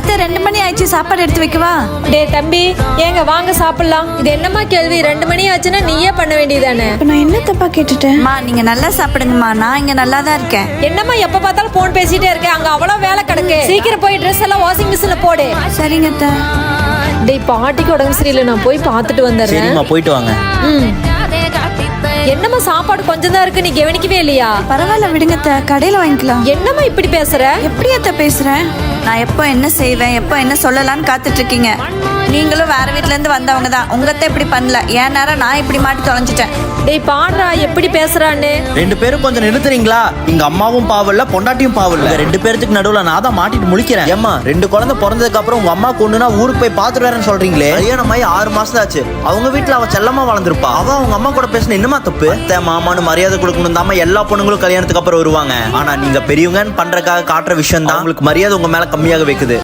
அத்தை 2 மணி ஆயிடுச்சு, சாப்பாடு எடுத்து வைக்கவா? டே தம்பி, ஏங்க வாங்க சாப்பிடலாம். இது என்னம்மா கேள்வி? 2 மணி ஆச்சுன்னா நீயே பண்ண வேண்டியதானே? நான் என்ன தப்பா கேட்டுட்டேன்? நீங்க நல்லா சாப்பிடுங்கம்மா, நான் இங்க நல்லா தான் இருக்கேன். என்னம்மா எப்ப பார்த்தாலும் போன் பேசிட்டே இருக்க? அங்க அவ்வளவு வேலை கிடக்கு. சீக்கிரம் போய் ட்ரெஸ் எல்லாம் வாஷிங் மிஷின்ல போடு. சரிங்க அத்தை. டேய் பாட்டிக்கு உடம்பு சரியில்லை, நான் போய் பார்த்துட்டு வந்துடுறேன். சரிம்மா, போயிட்டு வாங்க. என்னம்மா சாப்பாடு கொஞ்சம் தான் இருக்கு, நீ கவனிக்கவே இல்லையா? பரவாயில்ல விடுங்க அத்தை, கடையில வாங்கிக்கலாம். என்னம்மா இப்படி பேசுற? எப்படி அத்தை பேசுறேன்? நான் எப்போ என்ன செய்வேன், எப்போ என்ன சொல்லலாம்னு காத்துட்டு இருக்கீங்க. நீங்களும் வேற வீட்ல இருந்து வந்தவங்க தான். உங்கத்த இப்படி பண்ணல, ஏன் நேரம் நான் இப்படி மாட்டி தொலைஞ்சிட்டேன். டேய் பாடுறா எப்படி பேசுறான்னு. 2 பேரும் கொஞ்சம் நிறுத்துறீங்களா? எங்க அம்மாவும் பாவல்ல, பொண்டாட்டியும் பாவல்ல. 2 பேருக்கு நடுவுல நான் தான் மாட்டிட்டு முழிக்கிறேன். ஏம்மா 2 குழந்தை பிறந்ததுக்கு அப்புறம் உங்க அம்மா கொண்டுனா ஊருக்கு போய் பாத்துட்டு வரேன்னு சொல்றீங்களே. கல்யாணம் ஆகி 6 மாசம் ஆச்சு. அவங்க வீட்டுல அவ செல்லமா வளர்ந்துருப்பா. அவ அவங்க அம்மா கூட பேசின என்னமா தப்பு? மாமான்னு மரியாதை கொடுக்கணும் தாம எல்லா பொண்ணுங்களும் கல்யாணத்துக்கு அப்புறம் வருவாங்க. ஆனா நீங்க பெரியவங்கன்னு பண்றதுக்காக காட்டுற விஷயம் தான் உங்களுக்கு மரியாதை உங்க மேல கம்மியாக வைக்குது.